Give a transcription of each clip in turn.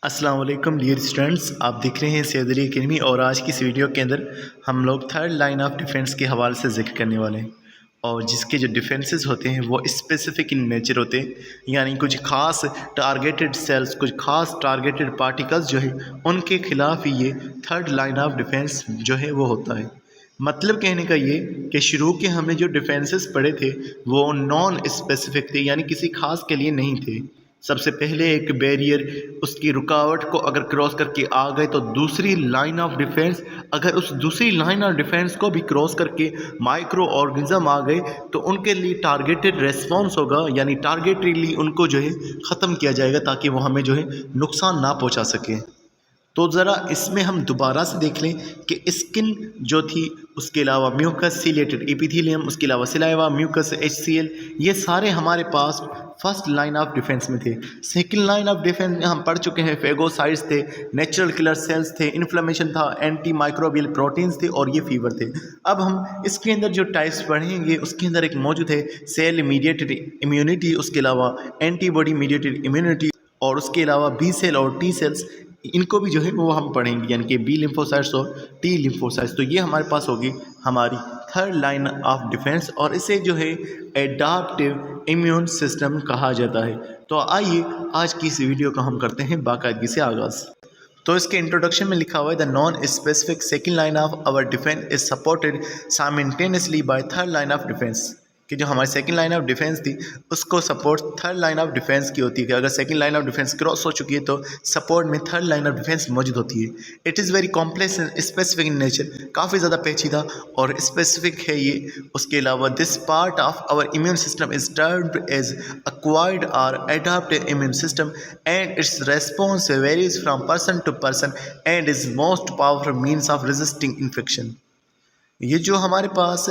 अस्सलाम वालेकुम dear students, आप देख रहे हैं सैयद अली अकेडमी। और आज की इस वीडियो के अंदर हम लोग थर्ड लाइन ऑफ डिफेंस के हवाले से जिक्र करने वाले हैं। और जिसके जो डिफेंसेस होते हैं वो स्पेसिफिक इन नेचर होते हैं, यानी कुछ खास टारगेटेड सेल्स, कुछ खास टारगेटेड पार्टिकल्स जो है उनके खिलाफ ही ये थर्ड लाइन ऑफ डिफेंस जो है वो होता है। मतलब कहने का ये कि शुरू के हमने जो डिफेंसेस पढ़े थे वो नॉन स्पेसिफिक थे, यानी किसी खास के लिए नहीं थे। सबसे पहले एक बैरियर, उसकी रुकावट को अगर क्रॉस करके आ गए तो दूसरी लाइन ऑफ डिफेंस, अगर उस दूसरी लाइन ऑफ डिफेंस को भी क्रॉस करके माइक्रो ऑर्गेनिज्म आ गए तो उनके लिए टारगेटेड रेस्पॉन्स होगा, यानी टारगेटेडली उनको जो है ख़त्म किया जाएगा ताकि वो हमें जो है नुकसान ना पहुंचा सके। तो ज़रा इसमें हम दोबारा से देख लें कि स्किन जो थी, उसके अलावा म्यूकस, सीलेटेड एपिथेलियम, उसके अलावा सिलाइवा, म्यूकस, HCl, ये सारे हमारे पास फर्स्ट लाइन ऑफ डिफेंस में थे। सेकंड लाइन ऑफ डिफेंस में हम पढ़ चुके हैं फेगोसाइट्स थे, नेचुरल किलर सेल्स थे, इन्फ्लेमेशन था, एंटी माइक्रोबियल प्रोटीन्स थे और ये फीवर थे। अब हम इसके अंदर जो टाइप्स पढ़ेंगे उसके अंदर एक मौजूद है सेल मीडिएटेड इम्यूनिटी, उसके अलावा एंटीबॉडी मीडिएटेड इम्यूनिटी, और उसके अलावा बी सेल और टी सेल्स, इनको भी जो है वो हम पढ़ेंगे, यानी कि बी लिम्फोसाइट्स और टी लिम्फोसाइट्स। तो ये हमारे पास होगी हमारी थर्ड लाइन ऑफ डिफेंस, और इसे जो है एडाप्टिव इम्यून सिस्टम कहा जाता है। तो आइए आज की इस वीडियो का हम करते हैं बाकायदगी से आगाज़। तो इसके इंट्रोडक्शन में लिखा हुआ है the non specific second line of our defence is supported simultaneously by third line of defence, कि जो हमारी सेकंड लाइन ऑफ डिफेंस थी उसको support third line of defence की होती है कि अगर second line of defence cross हो चुकी है तो सपोर्ट में थर्ड लाइन ऑफ डिफेंस मौजूद होती है। It is very complex and specific in nature, काफ़ी ज़्यादा पेचीदा और स्पेसिफिक है ये। उसके अलावा this part of our immune system is termed as acquired और adaptive immune system and its response varies from person to person and is most powerful means of resisting infection. ये जो हमारे पास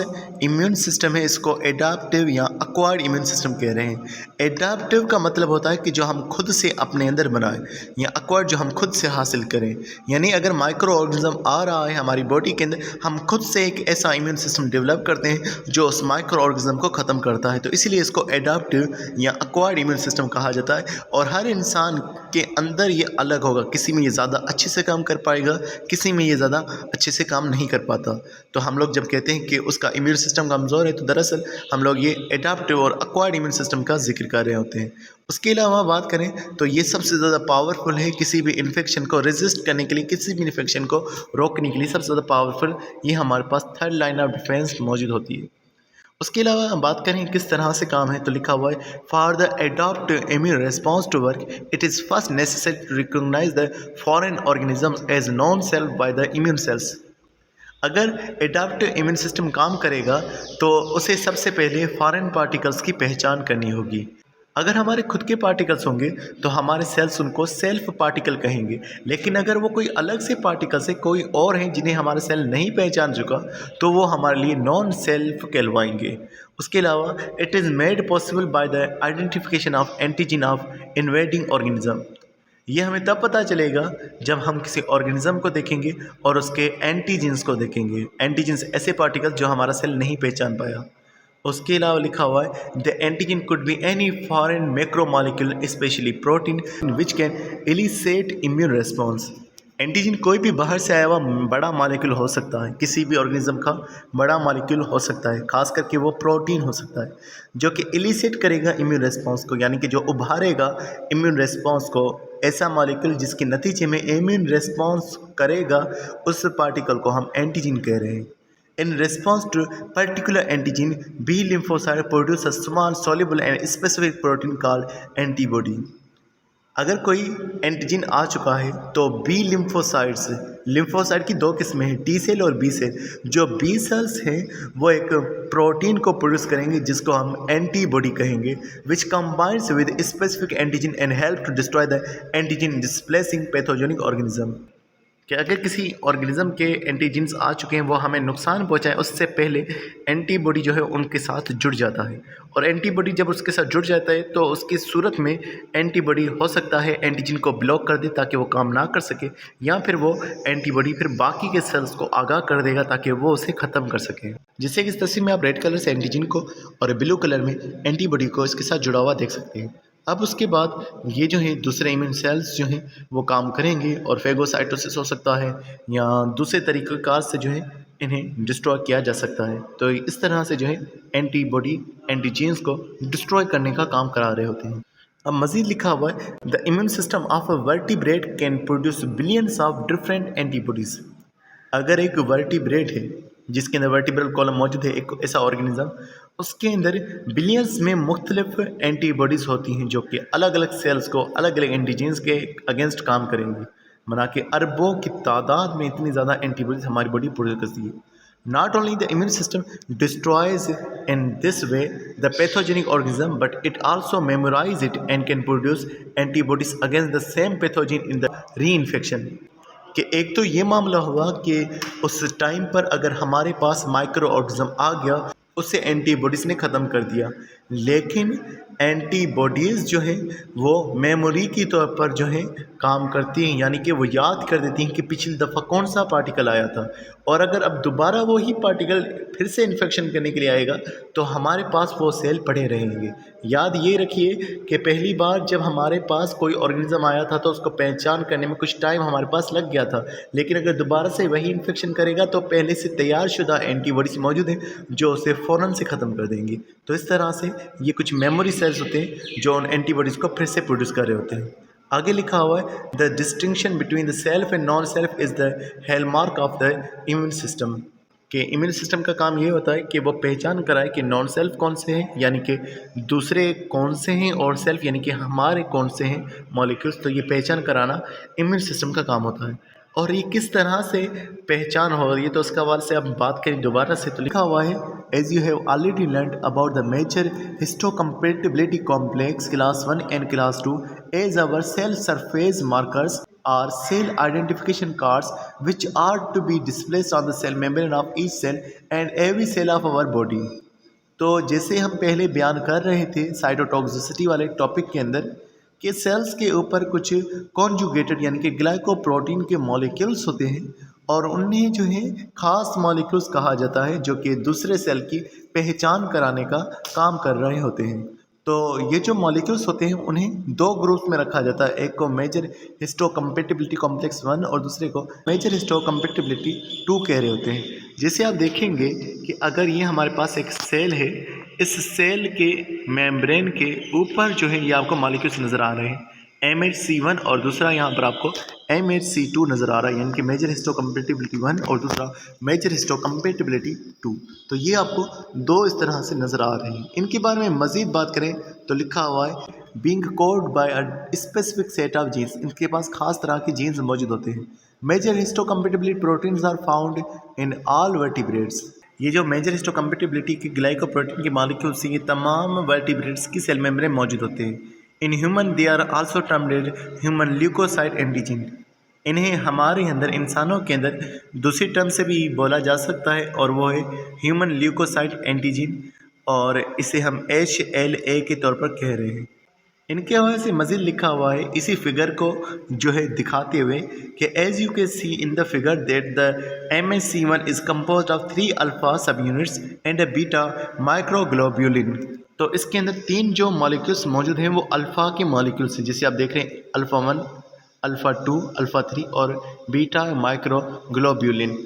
इम्यून सिस्टम है इसको adaptive या acquired immune system कह रहे हैं। एडाप्टिव का मतलब होता है कि जो हम खुद से अपने अंदर बनाएं, या एक्वायर्ड जो हम खुद से हासिल करें, यानी अगर माइक्रो ऑर्गेनिज्म आ रहा है हमारी बॉडी के अंदर, हम खुद से एक ऐसा इम्यून सिस्टम डेवलप करते हैं जो उस माइक्रो ऑर्गेनिज्म को ख़त्म करता है। तो इसीलिए इसको एडाप्टिव या एक्वायर्ड इम्यून सिस्टम कहा जाता है। और हर इंसान के अंदर ये अलग होगा, किसी में ये ज़्यादा अच्छे से काम कर पाएगा, किसी में ये ज़्यादा अच्छे से काम नहीं कर पाता। तो हम लोग जब कहते हैं कि उसका इम्यून सिस्टम कमज़ोर है तो दरअसल हम लोग ये एडाप्टिव और एक्वायर्ड इम्यून सिस्टम का जिक्र कर रहे होते हैं। उसके अलावा बात करें तो ये सबसे ज़्यादा पावरफुल है किसी भी इन्फेक्शन को रेजिस्ट करने के लिए, किसी भी इन्फेक्शन को रोकने के लिए सबसे ज़्यादा पावरफुल ये हमारे पास थर्ड लाइन ऑफ डिफेंस मौजूद होती है। उसके अलावा हम बात करें किस तरह से काम है तो लिखा हुआ है for the adaptive immune response to work it is first necessary to recognise the foreign organisms as non self by the immune cells. अगर एडाप्टिव इम्यून सिस्टम काम करेगा तो उसे सबसे पहले फॉरेन पार्टिकल्स की पहचान करनी होगी। अगर हमारे खुद के पार्टिकल्स होंगे तो हमारे सेल्स उनको सेल्फ पार्टिकल कहेंगे, लेकिन अगर वो कोई अलग से पार्टिकल्स है, कोई और हैं जिन्हें हमारा सेल नहीं पहचान चुका, तो वो हमारे लिए नॉन सेल्फ कहलवाएंगे। उसके अलावा it is made possible by the identification of antigen of invading organism. ये हमें तब पता चलेगा जब हम किसी ऑर्गेनिज्म को देखेंगे और उसके एंटीजेंस को देखेंगे। एंटीजेंस ऐसे पार्टिकल्स जो हमारा सेल नहीं पहचान पाया। उसके अलावा लिखा हुआ है the antigen could be any foreign macromolecule specially protein which can elicit immune response. Antigen कोई भी बाहर से आया हुआ बड़ा मॉलिक्यूल हो सकता है, किसी भी ऑर्गेनिज्म का बड़ा मॉलिक्यूल हो सकता है, खास करके वो प्रोटीन हो सकता है जो कि एलिसिएट करेगा इम्यून रिस्पॉन्स को, यानी कि जो उभारेगा इम्यून रिस्पॉन्स को। ऐसा मॉलिक्यूल जिसके नतीजे में इम्यून रिस्पॉन्स करेगा उस पार्टिकल को हम एंटीजन कह रहे हैं। In response to particular antigen, B lymphocyte produce a small soluble and specific protein called antibody. अगर कोई एंटीजन आ चुका है तो बी लिम्फोसाइट्स, लिम्फोसाइट की दो किस्में हैं, टी सेल और बी सेल। जो बी सेल्स हैं वो एक प्रोटीन को प्रोड्यूस करेंगे जिसको हम एंटीबॉडी कहेंगे, which combines with specific antigen and help to destroy the antigen displacing pathogenic organism. कि अगर किसी ऑर्गेनिज्म के एंटीजेंस आ चुके हैं वो हमें नुकसान पहुंचाए उससे पहले एंटीबॉडी जो है उनके साथ जुड़ जाता है, और एंटीबॉडी जब उसके साथ जुड़ जाता है तो उसकी सूरत में एंटीबॉडी हो सकता है एंटीजन को ब्लॉक कर दे ताकि वो काम ना कर सके, या फिर वो एंटीबॉडी फिर बाकी के सेल्स को आगाह कर देगा ताकि वो उसे ख़त्म कर सके। जिससे कि इस तस्वीर में आप रेड कलर से एंटीजन को और ब्लू कलर में एंटीबॉडी को इसके साथ जुड़ा हुआ देख सकते हैं। अब उसके बाद ये जो है दूसरे इम्यून सेल्स जो हैं वो काम करेंगे और फेगोसाइटोसिस हो सकता है या दूसरे तरीक़ेकार से जो है इन्हें डिस्ट्रॉय किया जा सकता है। तो इस तरह से जो है एंटीबॉडी एंटीजेन्स को डिस्ट्रॉय करने का काम करा रहे होते हैं। अब मज़ीद लिखा हुआ है the immune system of a vertebrate can produce billions of different antibodies. अगर एक वर्टिब्रेट है जिसके अंदर वर्टिब्रल कॉलम मौजूद है, एक ऐसा ऑर्गेनिज्म, उसके अंदर बिलियंस में मुख्तलिफ एंटीबॉडीज़ होती हैं जो कि अलग अलग सेल्स को अलग अलग एंटीजेंस के अगेंस्ट काम करेंगी। मना कि अरबों की तादाद में इतनी ज़्यादा एंटीबॉडीज़ हमारी बॉडी प्रोड्यूस करती है। Not only the immune system destroys in this way the pathogenic organism, but it also memorizes it and can produce antibodies against the same pathogen in the reinfection। कि एक तो ये मामला हुआ कि उस टाइम पर अगर हमारे पास माइक्रो ऑर्गेनिज्म आ गया, उसे एंटीबॉडीज़ ने ख़त्म कर दिया, लेकिन एंटीबॉडीज़ जो हैं वो मेमोरी की तौर पर जो है काम करती हैं, यानी कि वो याद कर देती हैं कि पिछली दफ़ा कौन सा पार्टिकल आया था, और अगर अब दोबारा वही पार्टिकल फिर से इन्फेक्शन करने के लिए आएगा तो हमारे पास वो सेल पड़े रहेंगे। याद ये रखिए कि पहली बार जब हमारे पास कोई ऑर्गेनिज्म आया था तो उसको पहचान करने में कुछ टाइम हमारे पास लग गया था, लेकिन अगर दोबारा से वही इन्फेक्शन करेगा तो पहले से तैयार शुदा एंटीबॉडीज़ मौजूद हैं जो उसे फ़ौरन से ख़त्म कर देंगी। तो इस तरह से ये कुछ मेमोरी सेल्स होते हैं जो उन एंटीबॉडीज़ को फिर से प्रोड्यूस कर रहे होते हैं। आगे लिखा हुआ है the distinction between the self and non self is the hallmark of the immune system. कि इम्यून सिस्टम का काम ये होता है कि वो पहचान कराए कि नॉन सेल्फ कौन से हैं, यानी कि दूसरे कौन से हैं, और सेल्फ यानी कि हमारे कौन से हैं मॉलिक्यूल्स। तो ये पहचान कराना इम्यून सिस्टम का काम होता है। और ये किस तरह से पहचान हो रही है तो उसका हवाले से अब बात करें दोबारा से, तो लिखा हुआ है as you have already learn about the major histocompatibility complex class 1 and class 2 as our cell surface markers are cell identification cards which are to be displayed on the cell membrane of each cell and every cell of our body। तो जैसे हम पहले बयान कर रहे थे cytotoxicity वाले topic के अंदर कि सेल्स के ऊपर कुछ कॉन्जुगेटेड यानी कि ग्लाइकोप्रोटीन के मॉलिक्यूल्स होते हैं और उन्हें जो है ख़ास मॉलिक्यूल्स कहा जाता है जो कि दूसरे सेल की पहचान कराने का काम कर रहे होते हैं। तो ये जो मॉलिक्यूल्स होते हैं उन्हें दो ग्रुप्स में रखा जाता है, एक को मेजर हिस्टोकम्पैटिबिलिटी कॉम्प्लेक्स 1 और दूसरे को मेजर हिस्टोकम्पैटिबिलिटी 2 कह रहे होते हैं। जैसे आप देखेंगे कि अगर ये हमारे पास एक सेल है, इस सेल के मेम्ब्रेन के ऊपर जो है ये आपको मॉलिक्यूल्स नज़र आ रहे हैं MHC1 और दूसरा यहाँ पर आपको MHC2 नज़र आ रहा है, यानी कि मेजर हिस्टोकम्पैटिबिलिटी 1 और दूसरा मेजर हिस्टोकम्पैटिबिलिटी 2। तो ये आपको दो इस तरह से नज़र आ रहे हैं। इनके बारे में मज़ीद बात करें तो लिखा हुआ है being code by a specific set of genes. इनके पास खास तरह के जीन्स मौजूद होते हैं। Major histocompatibility proteins are found in all vertebrates. ये जो मेजर हिस्टोकम्पैटिबिलिटी के ग्लाइकोप्रोटीन के मॉलिक्यूल्स हैं ये तमाम वर्टिब्रेट्स की सेल मेम्ब्रेन में मौजूद होते हैं। In human they are also termed human leukocyte antigen. इन्हें हमारे अंदर इंसानों के अंदर दूसरी टर्म से भी बोला जा सकता है और वो है ह्यूमन ल्यूकोसाइट एंटीजन, और इसे हम HLA के तौर पर कह रहे हैं। इनके हवाले से मज़ीद लिखा हुआ है इसी फिगर को जो है दिखाते हुए कि as you can see in the figure that the MHC1 is composed of 3 alpha subunits and a beta microglobulin. तो इसके अंदर 3 जो मॉलिक्यूल्स मौजूद हैं वो अल्फ़ा के मॉलिक्यूल्स हैं, जिसे आप देख रहे हैं अल्फ़ा 1, अल्फ़ा 2, अल्फ़ा 3 और बीटा माइक्रोग्लोब्यूलिन।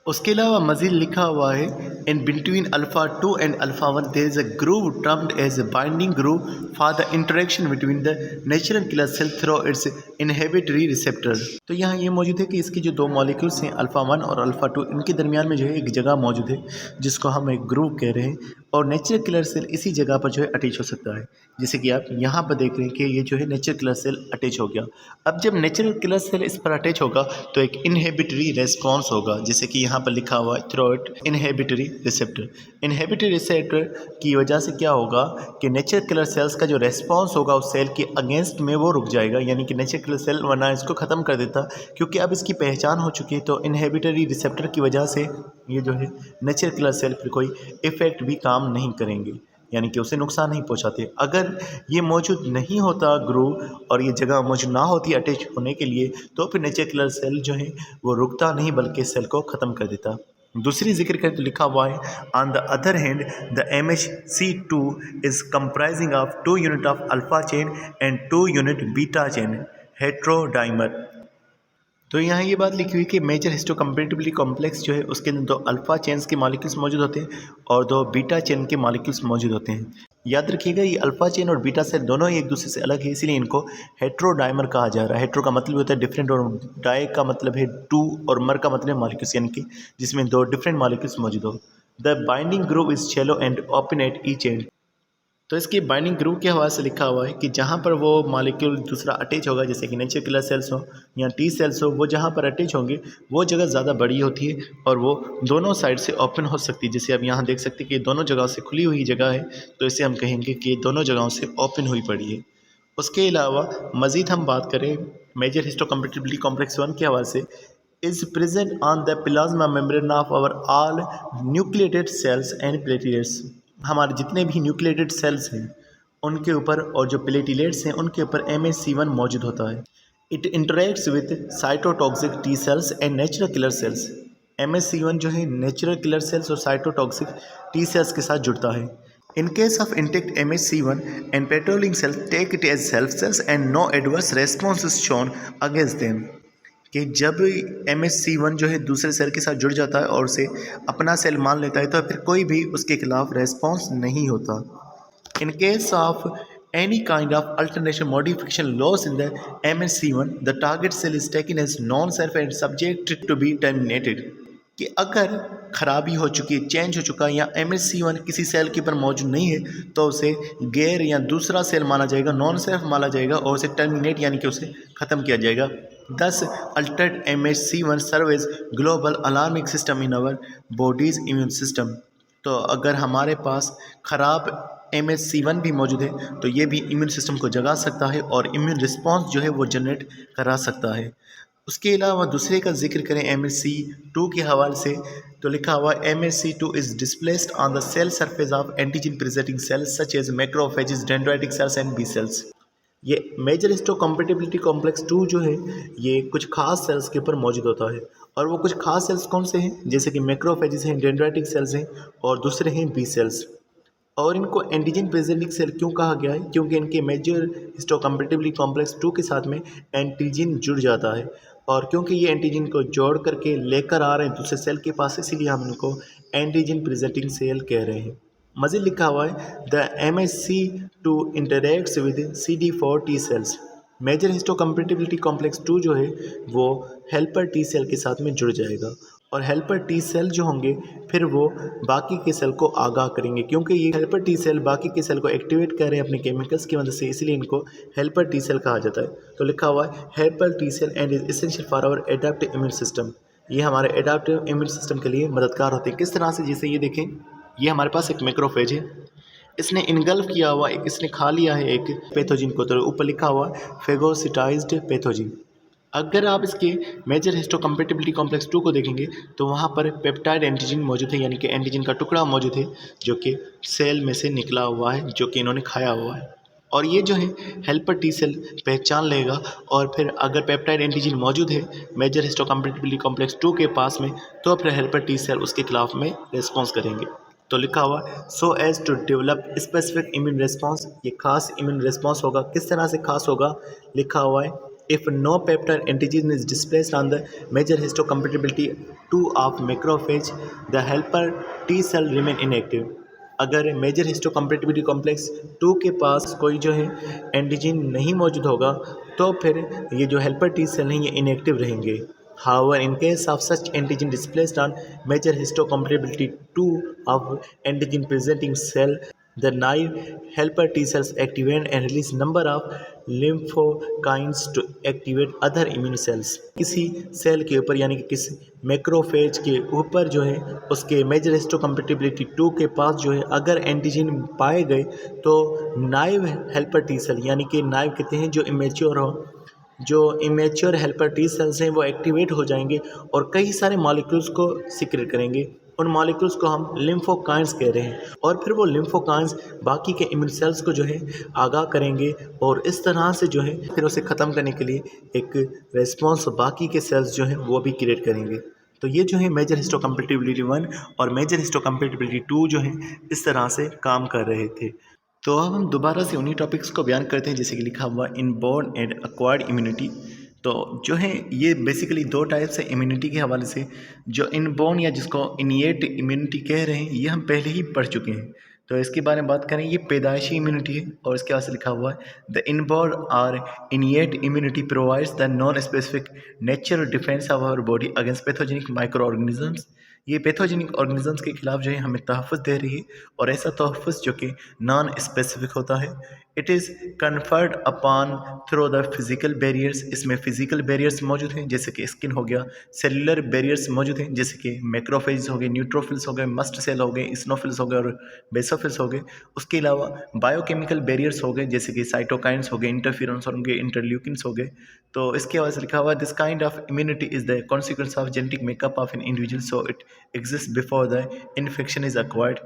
उसके अलावा मज़ीद लिखा हुआ है in between alpha 2 and alpha 1 there is a groove termed as a binding groove for the interaction between the natural killer cell through its inhibitory receptor. तो यहाँ ये मौजूद है कि इसके जो दो मॉलिक्यूल्स हैं अल्फ़ा 1 और अल्फ़ा 2, इनके दरमियान में जो है एक जगह मौजूद है जिसको हम एक ग्रूव कह रहे हैं, और नेचुरल किलर सेल इसी जगह पर जो है अटैच हो सकता है। जैसे कि आप यहाँ पर देख रहे हैं कि ये जो है नेचुरल किलर सेल अटैच हो गया। अब जब नेचुरल किलर सेल इस पर अटैच होगा तो एक इनहिबिटरी रेस्पॉन्स होगा, जैसे कि यहाँ पर लिखा हुआ है through it inhibitory receptor. Inhibitory receptor की वजह से क्या होगा कि नेचुरल किलर सेल्स का जो रेस्पॉन्स होगा उस सेल के अगेंस्ट में वो रुक जाएगा, यानी कि नेचुरल किलर सेल वरना इसको ख़त्म कर देता, क्योंकि अब इसकी पहचान हो चुकी है। तो इनहिबिटरी रिसेप्टर की वजह से ये जो है नेचुरल किलर सेल पर कोई इफ़ेक्ट भी काम नहीं करेंगे, यानी कि उसे नुकसान नहीं पहुंचाते। अगर ये मौजूद नहीं होता ग्रूव और ये जगह मौजूद ना होती अटैच होने के लिए, तो फिर नेचुरल किलर सेल जो है वो रुकता नहीं बल्कि सेल को ख़त्म कर देता। दूसरी जिक्र करें तो लिखा हुआ है on the other hand the MHC2 is comprising of 2 unit of alpha chain and 2 unit beta chain heterodimer. तो यहाँ ये बात लिखी हुई कि मेजर हिस्टोकम्पैटिबिलिटी कॉम्प्लेक्स जो है उसके अंदर 2 अल्फा चेन्स के मॉलिक्यूल्स मौजूद होते हैं और 2 बीटा चेन के मॉलिक्यूल्स मौजूद होते हैं। याद रखिएगा ये अल्फा चेन और बीटा चेन दोनों एक दूसरे से अलग है, इसीलिए इनको हेट्रोडाइमर कहा जा रहा है। हेट्रो का मतलब होता है डिफरेंट और डाई का मतलब है 2 और मर का मतलब है मॉलिक्यूल्स, यानी कि जिसमें 2 डिफरेंट मॉलिक्यूल्स मौजूद हो। The binding group is shallow and open at each and. तो इसकी बाइंडिंग ग्रुप के हवाले से लिखा हुआ है कि जहाँ पर वो मॉलिक्यूल दूसरा अटैच होगा, जैसे कि नेचुरल किलर सेल्स हो या टी सेल्स हो, वो जहाँ पर अटैच होंगे वो जगह ज़्यादा बड़ी होती है और वो दोनों साइड से ओपन हो सकती है। जैसे अब यहाँ देख सकते हैं कि दोनों जगहों से खुली हुई जगह है, तो इसे हम कहेंगे कि दोनों जगहों से ओपन हुई पड़ी है। उसके अलावा मज़ीद हम बात करें मेजर हिस्टोकम्पैटिबिलिटी कॉम्प्लेक्स 1 के हवाले से, is present on the plasma membrane of our all nucleated cells and platelets। हमारे जितने भी न्यूक्लिएटेड सेल्स हैं उनके ऊपर और जो प्लेटिलेट्स हैं उनके ऊपर MHC1 मौजूद होता है। It interacts with cytotoxic T cells and natural killer cells. MHC1 जो है नेचुरल किलर सेल्स और साइटोटॉक्सिक टी सेल्स के साथ जुड़ता है। In case of intact MHC1 and patrolling cells take it as self cells and no adverse response is shown against them। कि जब MHC1 जो है दूसरे सेल के साथ जुड़ जाता है और उसे अपना सेल मान लेता है तो फिर कोई भी उसके खिलाफ रेस्पॉन्स नहीं होता। In case of any kind of alternation modification loss in the MHC1 the target cell is taken as non self and subject to be terminated. कि अगर खराबी हो चुकी है, चेंज हो चुका है या MHC1 किसी सेल के ऊपर मौजूद नहीं है तो उसे गैर या दूसरा सेल माना जाएगा, नॉन सेल्फ माना जाएगा और उसे टर्मिनेट यानी कि उसे ख़त्म किया जाएगा। Thus, altered MHC1 serve as global alarming system in our body's immune system। तो अगर हमारे पास ख़राब MHC1 भी मौजूद है तो ये भी इम्यून सिस्टम को जगा सकता है और इम्यून रिस्पॉन्स जो है वो जनरेट करा सकता है। उसके अलावा दूसरे का जिक्र करें MHC2 के हवाले से तो लिखा हुआ MHC2 is displaced on the cell surface of antigen presenting cells such as macrophages, dendritic cells and B cells. ये मेजर हिस्टोकम्पैटिबिलिटी कॉम्प्लेक्स 2 जो है ये कुछ खास सेल्स के ऊपर मौजूद होता है और वो कुछ खास सेल्स कौन से हैं, जैसे कि मैक्रोफेजेस हैं, डेंड्राइटिक सेल्स हैं और दूसरे हैं बी सेल्स। और इनको एंटीजन प्रेजेंटिंग सेल क्यों कहा गया है, क्योंकि इनके मेजर हिस्टोकम्पैटिबिलिटी कॉम्प्लेक्स 2 के साथ में एंटीजन जुड़ जाता है और क्योंकि ये एंटीजन को जोड़ करके लेकर आ रहे हैं दूसरे सेल के पास, इसीलिए हम इनको एंटीजन प्रेजेंटिंग सेल कह रहे हैं। मज़ीद लिखा हुआ है the MHC2 interacts with CD4 T cells. Major histocompatibility complex 2 जो है वो हेल्पर टी सेल के साथ में जुड़ जाएगा और हेल्पर टी सेल जो होंगे फिर वो बाकी के सेल को आगाह करेंगे, क्योंकि ये हेल्पर टी सेल बाकी के सेल को एक्टिवेट कर रहे हैं अपने केमिकल्स की मदद से, इसलिए इनको हेल्पर टी सेल कहा जाता है। तो लिखा हुआ है helper T cell and is essential for our adaptive immune system. ये हमारे एडाप्टिव इम्यून सिस्टम के लिए मददगार होते हैं। किस तरह से, जैसे ये देखें, ये हमारे पास एक मैक्रोफेज है, इसने इनगल्फ किया हुआ, इसने खा लिया है एक पैथोजिन को, तो ऊपर लिखा हुआ फेगोसिटाइज्ड पैथोजिन। अगर आप इसके मेजर हिस्टोकम्पैटिबिलिटी कॉम्प्लेक्स 2 को देखेंगे तो वहाँ पर पेप्टाइड एंटीजन मौजूद है, यानी कि एंटीजन का टुकड़ा मौजूद है जो कि सेल में से निकला हुआ है, जो कि इन्होंने खाया हुआ है। और ये जो है हेल्पर टी सेल पहचान लेगा और फिर अगर पेप्टाइड एंटीजन मौजूद है मेजर हिस्टोकम्पैटिबिलिटी कॉम्प्लेक्स 2 के पास में तो फिर हेल्पर टी सेल उसके खिलाफ में रिस्पॉन्स करेंगे। तो लिखा हुआ so as to develop specific immune response. ये खास इम्यून रिस्पॉन्स होगा। किस तरह से खास होगा, लिखा हुआ है if no peptide antigen is displaced on the major histocompatibility 2 of macrophage the helper T cell remain inactive। अगर मेजर हिस्टोकम्पैटिबिलिटी कॉम्प्लेक्स 2 के पास कोई जो है एंटीजन नहीं मौजूद होगा तो फिर ये जो हेल्पर टी सेल हैं ये इनएक्टिव रहेंगे। However, in case of such antigen displaced on major histocompatibility 2 of antigen presenting cell, the naive helper T cells activate and release number of lymphocytes to activate other immune cells। किसी cell के ऊपर यानी कि किसी macrophage के ऊपर जो है उसके मेजर हिस्टोकम्पैटिबिलिटी 2 के पास जो है अगर एंटीजन पाए गए तो नाइव हेल्पर टी सेल, यानी कि नाइव कहते हैं जो इमेच्योर हो, जो इमेच्योर हेल्पर टी सेल्स हैं वो एक्टिवेट हो जाएंगे और कई सारे मॉलिक्यूल्स को सीक्रेट करेंगे। उन मॉलिक्यूल्स को हम लिम्फोकाइंस कह रहे हैं और फिर वो लिम्फोकाइंस बाकी के इम्यून सेल्स को जो है आगाह करेंगे और इस तरह से जो है फिर उसे ख़त्म करने के लिए एक रेस्पॉन्स बाकी के सेल्स जो हैं वो भी क्रिएट करेंगे। तो ये जो है मेजर हिस्टोकम्पैटिबिलिटी 1 और मेजर हिस्टोकम्पैटिबिलिटी 2 जो है इस तरह से काम कर रहे थे। तो अब हम दोबारा से उन्हीं टॉपिक्स को बयान करते हैं जैसे कि लिखा हुआ इनबॉर्न एंड एक्वायर्ड इम्यूनिटी। तो जो है ये बेसिकली दो टाइप्स है इम्यूनिटी के हवाले से। जो इनबॉर्न या जिसको इनिएट इम्यूनिटी कह रहे हैं ये हम पहले ही पढ़ चुके हैं। तो इसके बारे में बात करें, ये पैदाइशी इम्यूनिटी है और इसके बाद से लिखा हुआ है the inborn or innate immunity provides the non specific natural defence of our body against pathogenic micro organisms. ये पैथोजेनिक ऑर्गेनिजम्स के खिलाफ जो है हमें तहफ़्फ़ुज़ दे रही है और ऐसा तहफ़्फ़ुज़ जो कि नॉन स्पेसिफिक होता है। It is conferred upon through the physical barriers. इसमें फ़िज़िकल बैरियर्स मौजूद हैं जैसे कि स्किन हो गया, सेलुलर बैरियर्स मौजूद हैं जैसे कि मैक्रोफेज हो गए, न्यूट्रोफिल्स हो गए, मस्ट सेल हो गए, इस्नोफिल्स हो गए और बेसोफिल्स हो गए। उसके अलावा बायोकेमिकल बैरियर्स हो गए जैसे कि साइटोकाइन्स हो गए, इंटरफेरॉन्स हो गए, इंटरल्यूकिन्स हो गए। तो इसके हवाले से लिखा हुआ है this kind of immunity is the consequence of genetic makeup of an individual so it exist before the infection is acquired.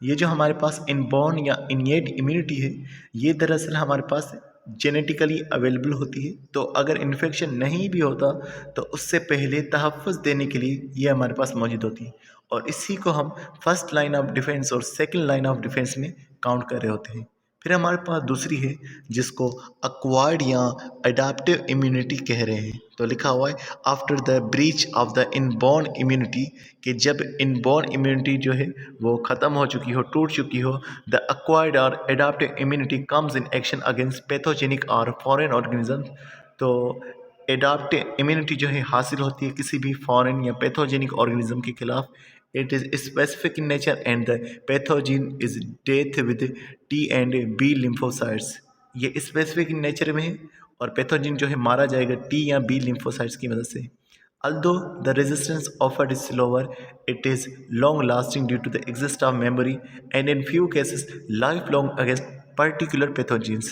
ये जो हमारे पास इनबॉर्न या इनिएट इम्यूनिटी है ये दरअसल हमारे पास जेनेटिकली अवेलेबल होती है। तो अगर इन्फेक्शन नहीं भी होता तो उससे पहले तहफ़्फ़ुज़ देने के लिए ये हमारे पास मौजूद होती है और इसी को हम फर्स्ट लाइन ऑफ डिफेंस और सेकंड लाइन ऑफ डिफेंस में काउंट कर रहे होते हैं। फिर हमारे पास दूसरी है जिसको अक्वायर्ड या अडैप्टिव इम्यूनिटी कह रहे हैं। तो लिखा हुआ है after the breach of the inborn immunity, कि जब इनबॉर्न इम्यूनिटी जो है वो ख़त्म हो चुकी हो, टूट चुकी हो, द अक्वायर्ड और adaptive immunity comes in action against pathogenic और फॉरेन ऑर्गेनिज्म। तो एडाप्टिव इम्यूनिटी जो है हासिल होती है किसी भी फॉरेन या पैथोजेनिक ऑर्गेनिज्म के खिलाफ। It is specific in nature and the pathogen is death with T and B lymphocytes. ये स्पेसिफिक इन नेचर में है और पैथोजिन जो है मारा जाएगा टी या बी लिम्फोसाइट्स की मदद से। Although the resistance offered is slower, it is long-lasting due to the existence of memory and in few cases lifelong against particular pathogens।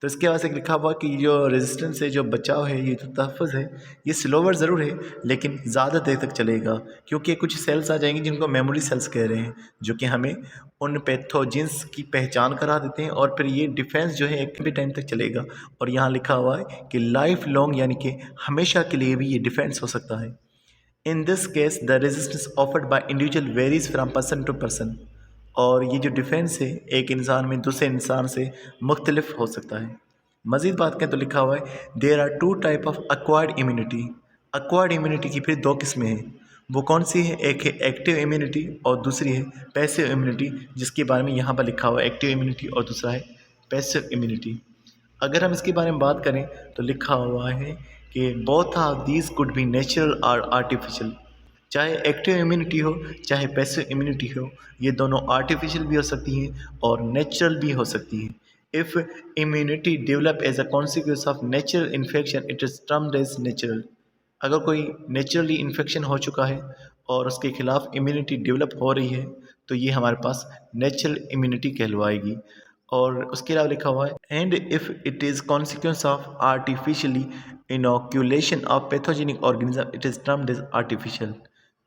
तो इसके वजह से लिखा हुआ कि जो रेजिस्टेंस है, जो बचाव है, ये जो तहफ़्फ़ुज़ है ये स्लोवर ज़रूर है लेकिन ज़्यादा देर तक चलेगा क्योंकि कुछ सेल्स आ जाएंगे जिनको मेमोरी सेल्स कह रहे हैं जो कि हमें उन पैथोजेंस की पहचान करा देते हैं और फिर ये डिफेंस जो है एक भी टाइम तक चलेगा। और यहाँ लिखा हुआ है कि लाइफ लॉन्ग यानी कि हमेशा के लिए भी ये डिफेंस हो सकता है। In this case the resistance offered by individual varies from person to person. और ये जो डिफेंस है एक इंसान में दूसरे इंसान से मुख्तलिफ हो सकता है। मज़ीद बात करें तो लिखा हुआ है there are two type of acquired immunity. Acquired immunity की फिर दो किस्में हैं। वो कौन सी है? एक है एक्टिव इम्यूनिटी और दूसरी है पैसिव इम्यूनिटी, जिसके बारे में यहाँ पर लिखा हुआ है एक्टिव इम्यूनिटी और दूसरा है पैसिव इम्यूनिटी। अगर हम इसके बारे में बात करें तो लिखा हुआ है कि both of these could be natural और आर्टिफिशियल। चाहे एक्टिव इम्यूनिटी हो चाहे पैसिव इम्यूनिटी हो, ये दोनों आर्टिफिशियल भी हो सकती हैं और नेचुरल भी हो सकती हैं। If immunity develop as a consequence of natural infection it is termed as natural. अगर कोई नेचुरली इन्फेक्शन हो चुका है और उसके खिलाफ इम्यूनिटी डेवलप हो रही है तो ये हमारे पास नेचुरल इम्यूनिटी कहलवाएगी। और उसके अलावा लिखा हुआ है and if it is consequence of artificially inoculation of pathogenic organism it is termed as artificial.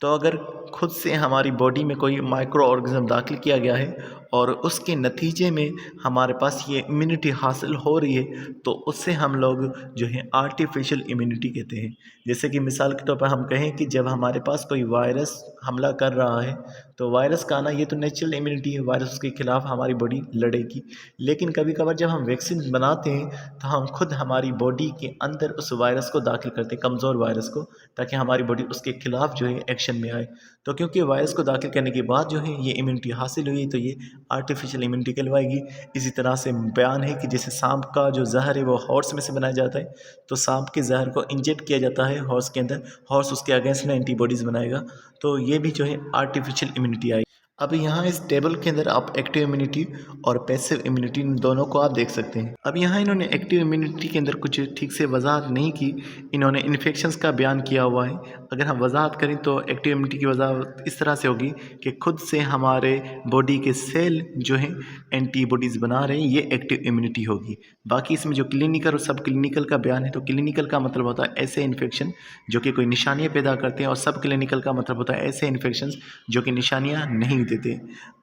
तो अगर खुद से हमारी बॉडी में कोई माइक्रो ऑर्गेनिज्म दाखिल किया गया है और उसके नतीजे में हमारे पास ये इम्यूनिटी हासिल हो रही है तो उससे हम लोग जो है आर्टिफिशियल इम्यूनिटी कहते हैं। जैसे कि मिसाल के तौर पर हम कहें कि जब हमारे पास कोई वायरस हमला कर रहा है तो वायरस का आना ये तो नेचुरल इम्यूनिटी है, वायरस के खिलाफ हमारी बॉडी लड़ेगी। लेकिन कभी कभार जब हम वैक्सीन बनाते हैं तो हम खुद हमारी बॉडी के अंदर उस वायरस को दाखिल करते हैं, कमज़ोर वायरस को, ताकि हमारी बॉडी उसके खिलाफ जो है एक्शन में आए। तो क्योंकि वायरस को दाखिल करने के बाद जो है ये इम्यूनिटी हासिल हुई तो ये आर्टिफिशियल इम्यूनिटी कहलवाएगी। इसी तरह से बयान है कि जैसे सांप का जो जहर है वो हॉर्स में से बनाया जाता है, तो सांप के जहर को इंजेक्ट किया जाता है हॉर्स के अंदर, हॉर्स उसके अगेंस्ट में एंटीबॉडीज़ बनाएगा, तो ये भी जो है आर्टिफिशियल इम्यूनिटी आएगी। अब यहाँ इस टेबल के अंदर आप एक्टिव इम्यूनिटी और पैसिव इम्यूनिटी दोनों को आप देख सकते हैं। अब यहाँ इन्होंने एक्टिव इम्यूनिटी के अंदर कुछ ठीक से वजाहत नहीं की, इन्होंने इन्फेक्शंस का बयान किया हुआ है। अगर हम वजाहत करें तो एक्टिव इम्यूनिटी की वजाहत इस तरह से होगी कि खुद से हमारे बॉडी के सेल जो हैं एंटीबॉडीज़ बना रहे हैं, ये एक्टिव इम्यूनिटी होगी। बाकी इसमें जो क्लिनिकल और सब क्लिनिकल का बयान है, तो क्लिनिकल का मतलब होता है ऐसे इन्फेक्शन जो कि कोई निशानियाँ पैदा करते हैं और सब क्लिनिकल का मतलब होता है ऐसे इन्फेक्शन जो कि निशानियाँ नहीं देते।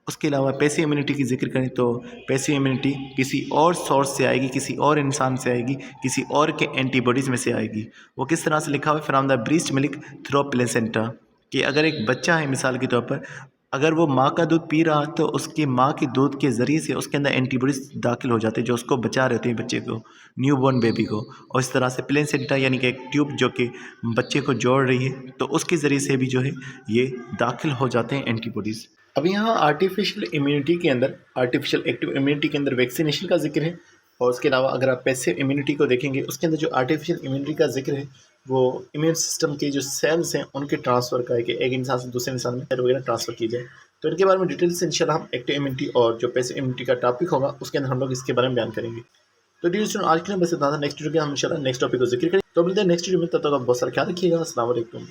उसके अलावा पैसिव इम्यूनिटी की जिक्र करें तो पैसिव इम्यूनिटी किसी और सोर्स से आएगी, किसी और इंसान से आएगी, किसी और के एंटीबॉडीज़ में से आएगी। वो किस तरह से लिखा हुआ है from the breast milk through placenta. कि अगर एक बच्चा है मिसाल के तौर पर, अगर वो माँ का दूध पी रहा तो उसकी माँ के दूध के ज़रिए से उसके अंदर एंटीबॉडीज़ दाखिल हो जाते हैं जो उसको बचा रहे होते हैं बच्चे को, न्यूबॉर्न बेबी को। और इस तरह से प्लेसेंटा यानी कि एक ट्यूब जो कि बच्चे को जोड़ रही है, तो उसके ज़रिए से भी जो है ये दाखिल हो जाते हैं एंटीबॉडीज़। अब यहाँ आर्टिफिशियल इम्यूनिटी के अंदर, आर्टिफिशियल एक्टिव इम्यूनिटी के अंदर वैक्सीनेशन का जिक्र है। और उसके अलावा अगर आप पैसिव इम्यूनिटी को देखेंगे, उसके अंदर जो आर्टिफिशियल इम्यूनिटी का जिक्र है वो इम्यून सिस्टम के जो सेल्स हैं उनके ट्रांसफ़र का है कि एक इंसान से दूसरे इंसान में सेल वगैरह ट्रांसफ़र की जाए। तो इनके बारे में डिटेल से इंशाल्लाह हम एक्टिव इम्यूनिटी और जो पैसिव इम्यूनिटी का टॉपिक होगा उसके अंदर हम लोग इसके बारे में बयान करेंगे। तो डियर स्टूडेंट, आज के लिए बस इतना था। नेक्स्ट वीडियो के हम इंशाल्लाह नेक्स्ट टॉपिक को जिक्र करें। तो मिलते हैं नेक्स्ट वीडियो में, तब तक आप बहुत सारा ख्याल रखिएगा। अस्सलाम वालेकुम।